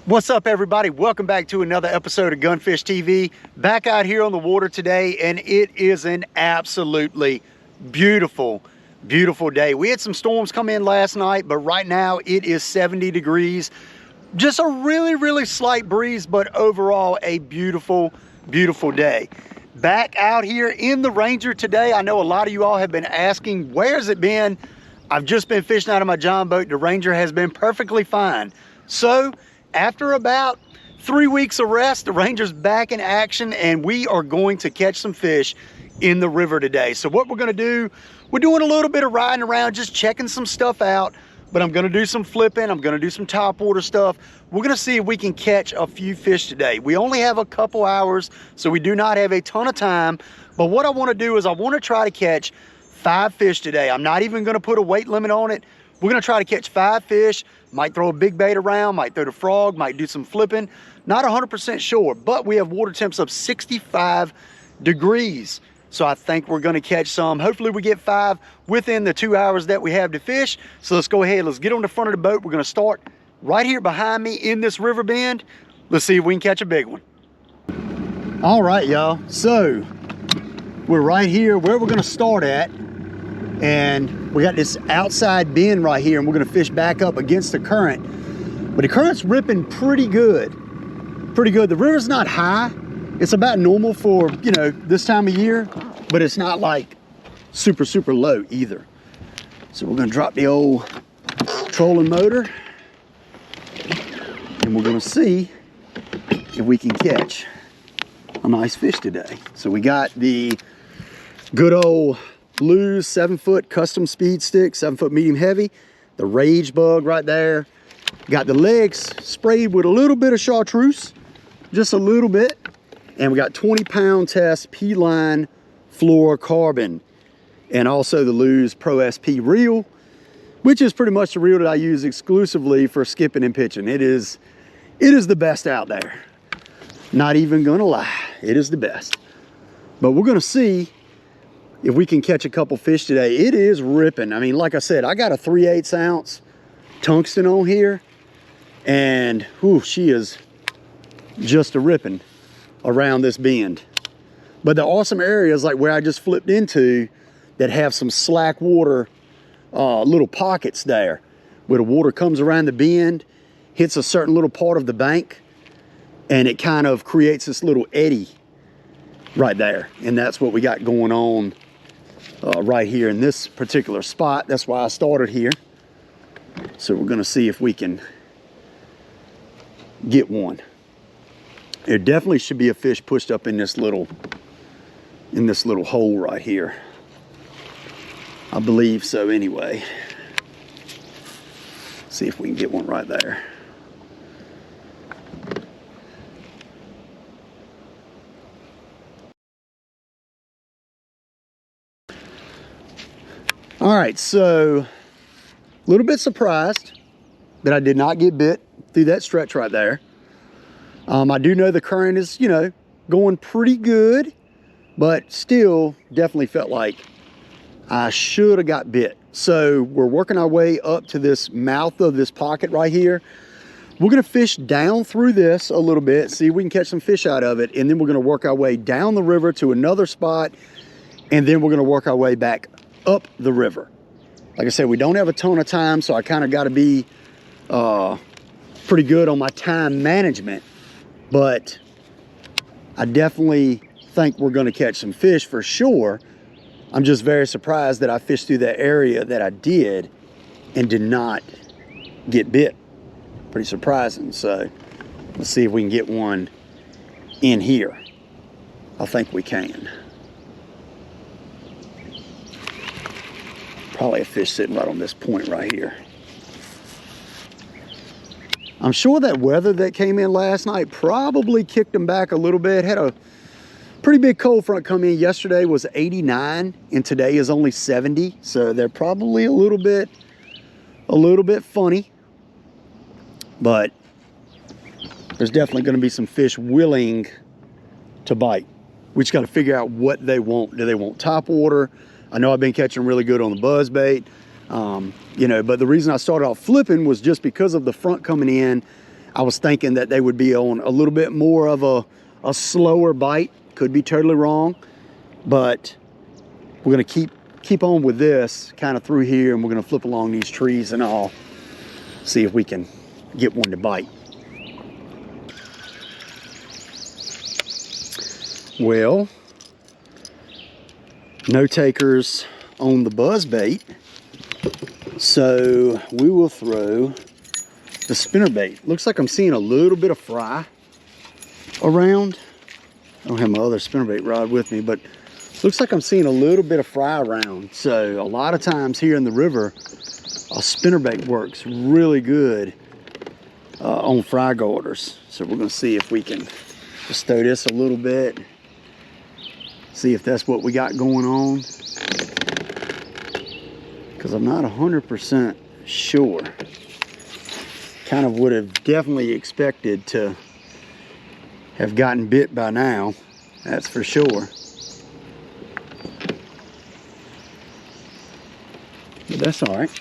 What's up, everybody? Welcome back to another episode of Gunfish TV. Back out here on the water today, and it is an absolutely beautiful, beautiful day. We had some storms come in last night, but right now it is 70 degrees. Just a really, really slight breeze, but overall a beautiful, beautiful day. Back out here in the Ranger today. I know a lot of you all have been asking, where's it been? I've just been fishing out of my John boat. The Ranger has been perfectly fine. So, after about 3 weeks of rest, the Ranger's back in action, and we are going to catch some fish in the river today. So what we're gonna do, we're doing a little bit of riding around, just checking some stuff out, but I'm gonna do some flipping, I'm gonna do some topwater stuff. We're gonna see if we can catch a few fish today. We only have a couple hours, so we do not have a ton of time, but what I wanna do is I wanna try to catch 5 fish today. I'm not even gonna put a weight limit on it. We're gonna try to catch 5 fish. Might throw a big bait around, might throw the frog, might do some flipping. Not 100% sure, but we have water temps of 65 degrees. So I think we're gonna catch some. Hopefully we get 5 within the 2 hours that we have to fish. So let's go ahead, let's get on the front of the boat. We're gonna start right here behind me in this river bend. Let's see if we can catch a big one. All right, y'all. So we're right here where we're gonna start at. And we got this outside bend right here, and we're gonna fish back up against the current. But the current's ripping pretty good. Pretty good. The river's not high. It's about normal for, you know, this time of year, but it's not like super, super low either. So we're gonna drop the old trolling motor, and we're gonna see if we can catch a nice fish today. So we got the good old Blues 7-foot custom speed stick, 7-foot medium heavy, the Rage Bug right there. Got the legs sprayed with a little bit of chartreuse, just a little bit. And we got 20-pound test P-line fluorocarbon, and also the Lew's Pro SP reel, which is pretty much the reel that I use exclusively for skipping and pitching. It is the best out there. Not even gonna lie, it is the best. But we're gonna see if we can catch a couple fish today. It is ripping. I mean, like I said, I got a 3/8 ounce tungsten on here, and whew, she is just a ripping around this bend. But the awesome areas like where I just flipped into that have some slack water, little pockets there, where the water comes around the bend, hits a certain little part of the bank, and it kind of creates this little eddy right there. And that's what we got going on right here in this particular spot. That's why I started here. So we're gonna see if we can get one. There definitely should be a fish pushed up in this little hole right here. I believe so anyway. See if we can get one right there. All right, so a little bit surprised that I did not get bit through that stretch right there. I do know the current is, you know, going pretty good, but still definitely felt like I should have got bit. So we're working our way up to this mouth of this pocket right here. We're gonna fish down through this a little bit, see if we can catch some fish out of it, and then we're gonna work our way down the river to another spot, and then we're gonna work our way back up the river. Like I said, we don't have a ton of time, so I kind of got to be pretty good on my time management, but I definitely think we're going to catch some fish for sure. I'm just very surprised that I fished through that area that I did and did not get bit. Pretty surprising. So let's see if we can get one in here. I think we can. Probably a fish sitting right on this point right here. I'm sure that weather that came in last night probably kicked them back a little bit. Had a pretty big cold front come in. Yesterday was 89 and today is only 70. So they're probably a little bit funny. But there's definitely going to be some fish willing to bite. We just got to figure out what they want. Do they want top water? I know I've been catching really good on the buzz bait. You know, but the reason I started off flipping was just because of the front coming in. I was thinking that they would be on a little bit more of a slower bite. Could be totally wrong, but we're gonna keep on with this kind of through here, and we're gonna flip along these trees and all, see if we can get one to bite. Well, no takers on the buzz bait. So we will throw the spinnerbait. Looks like I'm seeing a little bit of fry around. I don't have my other spinnerbait rod with me, but looks like I'm seeing a little bit of fry around. So a lot of times here in the river, a spinnerbait works really good on fry garters. So we're gonna see if we can just throw this a little bit, see if that's what we got going on. Because I'm not 100% sure. Kind of would have definitely expected to have gotten bit by now, that's for sure. But that's all right.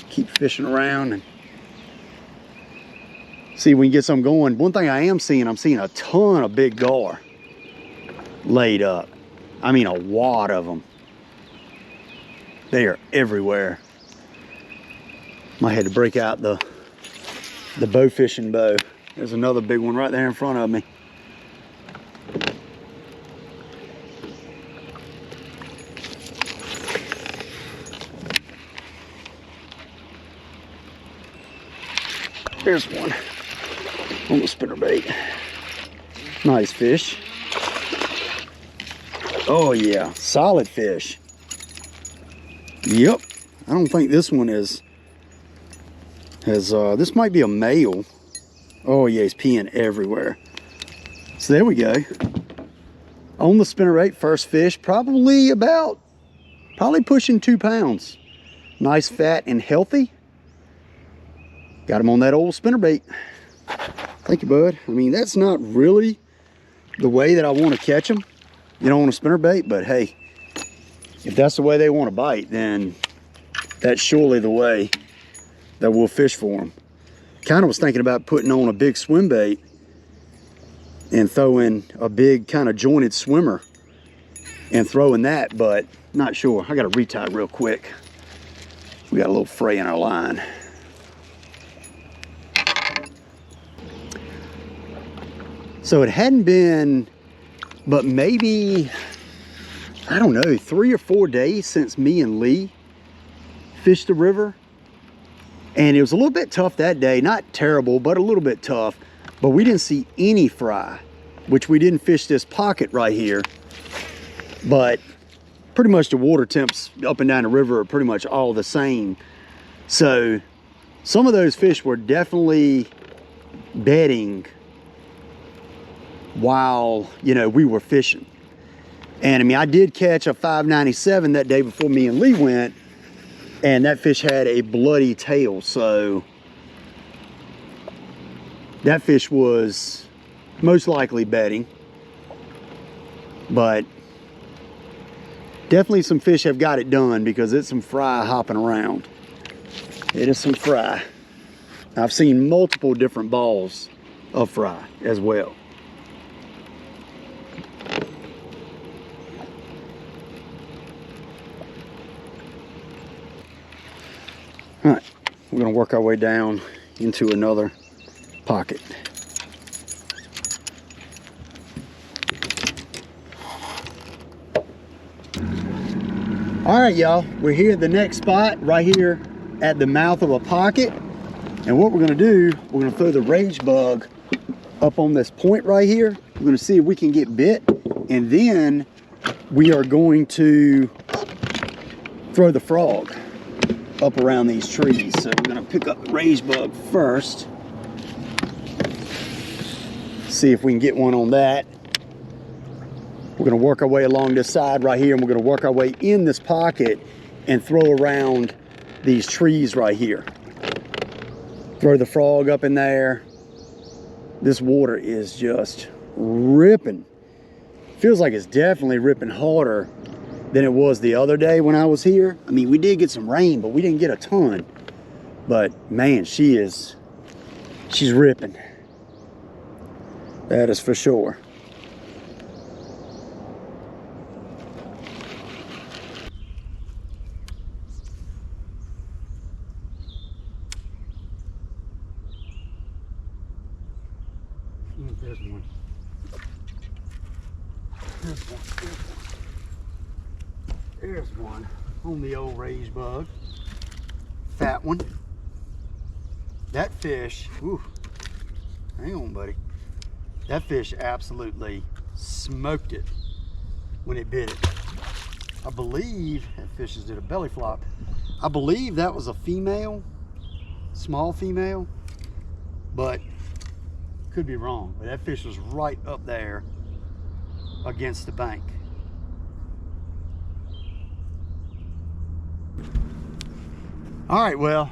Keep fishing around and see if we can get some going. One thing I am seeing, I'm seeing a ton of big gar laid up. I mean, a wad of them. They are everywhere. Might have to break out the bow fishing bow. There's another big one right there in front of me. There's one on the spinnerbait. Nice fish. Oh yeah, solid fish. Yep, I don't think this one has, this might be a male. Oh yeah, he's peeing everywhere. So there we go. On the spinnerbait, first fish, probably pushing 2 pounds. Nice, fat, and healthy. Got him on that old spinnerbait. Thank you, bud. I mean, that's not really the way that I want to catch them, you know, on a spinnerbait, but hey, if that's the way they want to bite, then that's surely the way that we'll fish for them. Kind of was thinking about putting on a big swim bait and throwing a big kind of jointed swimmer and throwing that, but not sure. I got to retie real quick. We got a little fray in our line. So it hadn't been, but maybe, I don't know, 3 or 4 days since me and Lee fished the river. And it was a little bit tough that day. Not terrible, but a little bit tough. But we didn't see any fry, which we didn't fish this pocket right here. But pretty much the water temps up and down the river are pretty much all the same. So some of those fish were definitely bedding while, you know, we were fishing. And I mean, I did catch a 597 that day before me and Lee went, and that fish had a bloody tail. So that fish was most likely bedding, but definitely some fish have got it done because it's some fry hopping around. It is some fry. I've seen multiple different balls of fry as well. All right, we're gonna work our way down into another pocket. All right, y'all, we're here at the next spot, right here at the mouth of a pocket. And what we're gonna do, we're gonna throw the rage bug up on this point right here. We're gonna see if we can get bit. And then we are going to throw the frog up around these trees. So we're gonna pick up the rage bug first. See if we can get one on that. We're gonna work our way along this side right here, and we're gonna work our way in this pocket and throw around these trees right here. Throw the frog up in there. This water is just ripping. Feels like it's definitely ripping harder than it was the other day when I was here. I mean, we did get some rain, but we didn't get a ton. But man, she's ripping. That is for sure. There's one. There's one on the old rage bug. Fat one. That fish, ooh, hang on, buddy. That fish absolutely smoked it when it bit it. I believe that fish just did a belly flop. I believe that was a female, small female, but could be wrong. But that fish was right up there against the bank. All right, well,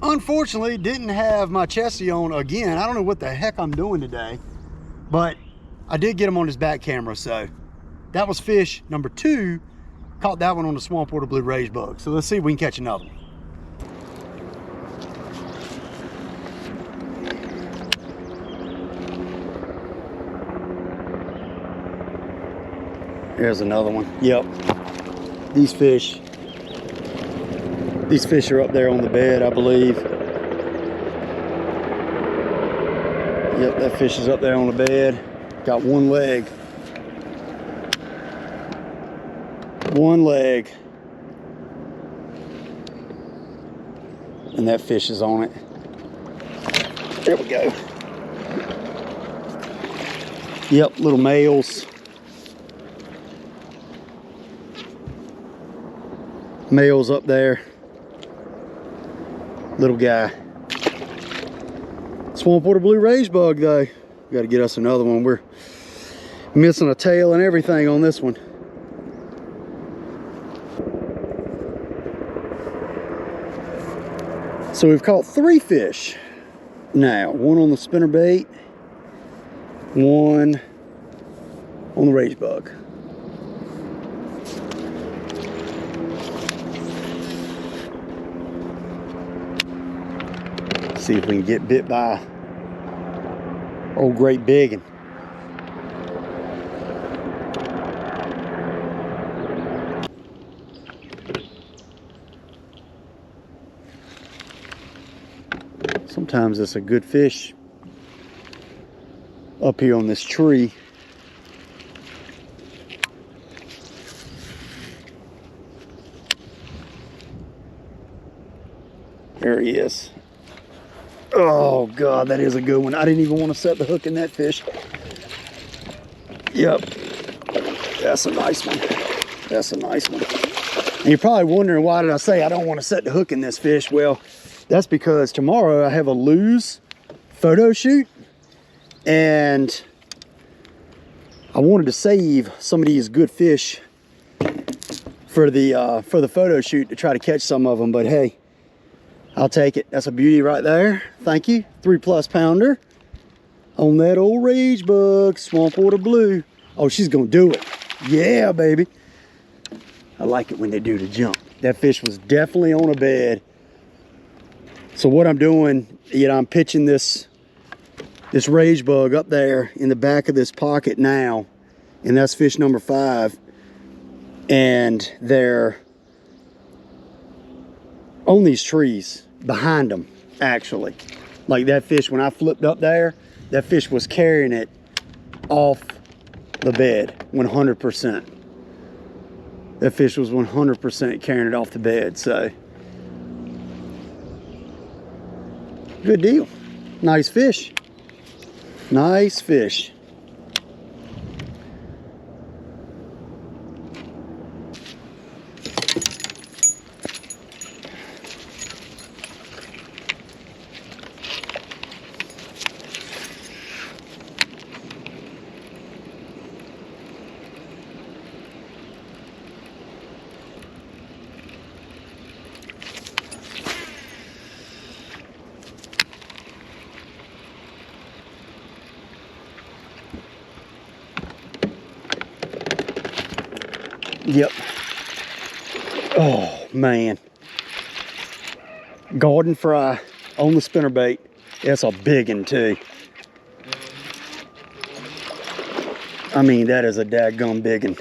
unfortunately didn't have my chesty on again. I don't know what the heck I'm doing today, but I did get him on his back camera. So that was fish number 2. Caught that one on the Swamp Water Blue Rage Bug. So let's see if we can catch another one. There's another one. Yep. These fish are up there on the bed, I believe. Yep, that fish is up there on the bed. Got one leg. One leg. And that fish is on it. There we go. Yep, little males. Males up there. Little guy. Swamp Water Blue Rage Bug though. Got to get us another one. We're missing a tail and everything on this one. So we've caught 3 fish now. One on the spinnerbait, one on the rage bug. See if we can get bit by old great biggin. Sometimes it's a good fish up here on this tree. There he is. Oh God, that is a good one. I didn't even want to set the hook in that fish. Yep, that's a nice one. That's a nice one. And you're probably wondering, why did I say I don't want to set the hook in this fish? Well, that's because tomorrow I have a lose photo shoot, and I wanted to save some of these good fish for the photo shoot to try to catch some of them. But hey, I'll take it. That's a beauty right there. Thank you. 3+ pounder on that old rage bug, Swamp Water Blue. Oh, she's gonna do it. Yeah, baby. I like it when they do the jump. That fish was definitely on a bed. So what I'm doing, you know, I'm pitching this rage bug up there in the back of this pocket now, and that's fish number 5. And they're on these trees behind them, actually. Like that fish, when I flipped up there, that fish was carrying it off the bed 100%. That fish was 100% carrying it off the bed. So good deal. Nice fish. Nice fish. Yep. Oh, man. Garden fry on the spinnerbait. It's a big one, too. I mean, that is a daggum big one.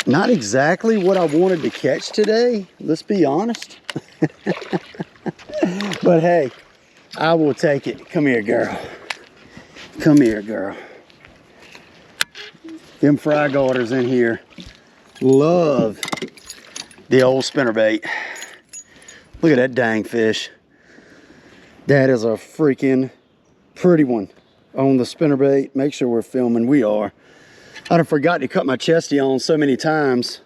Not exactly what I wanted to catch today, let's be honest. But hey, I will take it. Come here, girl. Come here, girl. Them fry garters in here love the old spinnerbait. Look at that dang fish. That is a freaking pretty one on the spinnerbait. Make sure we're filming. We are. I done forgot to cut my chesty on so many times.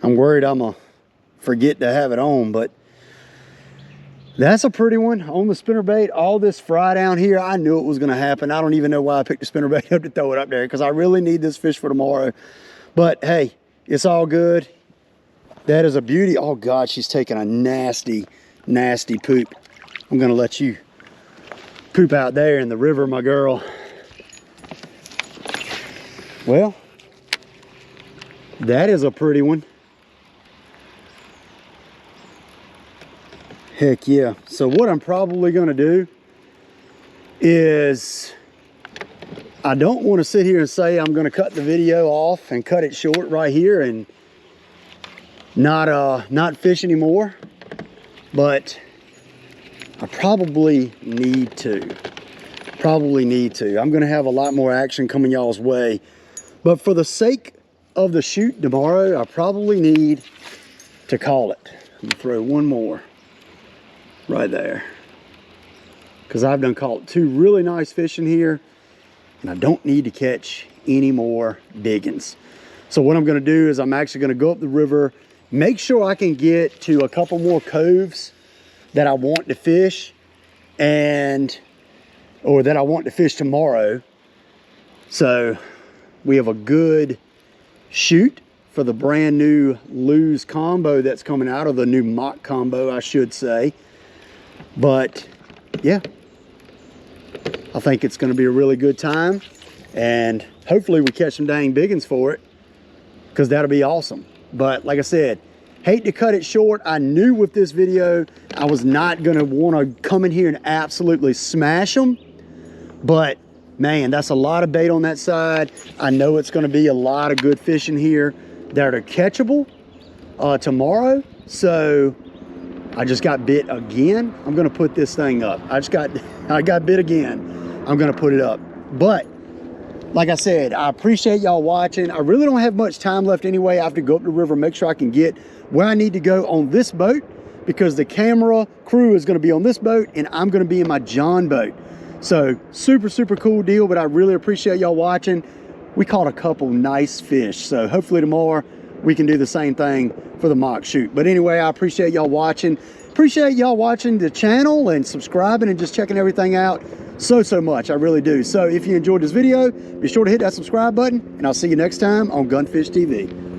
I'm worried I'm gonna forget to have it on, but that's a pretty one on the spinnerbait. All this fry down here, I knew it was gonna happen. I don't even know why I picked the spinnerbait up to throw it up there, because I really need this fish for tomorrow. But hey, it's all good. That is a beauty. Oh God, she's taking a nasty, nasty poop. I'm gonna let you poop out there in the river, my girl. Well, that is a pretty one. Heck yeah. So what I'm probably gonna do is, I don't want to sit here and say I'm gonna cut the video off and cut it short right here and not fish anymore, but I probably need to. I'm gonna have a lot more action coming y'all's way. But for the sake of the shoot tomorrow, I probably need to call it. I'm gonna throw one more right there, because I've done caught 2 really nice fish in here, and I don't need to catch any more biggins. So what I'm gonna do is I'm actually gonna go up the river, make sure I can get to a couple more coves that I want to fish, or that I want to fish tomorrow. So we have a good shoot for the brand new lose combo that's coming out, of the new mock combo, I should say. But yeah, I think it's going to be a really good time, and hopefully we catch some dang biggins for it, because that'll be awesome. But like I said, hate to cut it short. I knew with this video I was not going to want to come in here and absolutely smash them, but man, that's a lot of bait on that side. I know it's going to be a lot of good fish in here that are catchable tomorrow. So I just got bit again. I'm going to put this thing up. I got bit again. I'm going to put it up. But like I said, I appreciate y'all watching. I really don't have much time left anyway. I have to go up the river, make sure I can get where I need to go on this boat, because the camera crew is going to be on this boat and I'm going to be in my John boat. So super, super cool deal, but I really appreciate y'all watching. We caught a couple nice fish, so hopefully tomorrow we can do the same thing for the mock shoot. But anyway, I appreciate y'all watching. Appreciate y'all watching the channel and subscribing and just checking everything out so much. I really do. So if you enjoyed this video, be sure to hit that subscribe button, and I'll see you next time on Gunfish TV.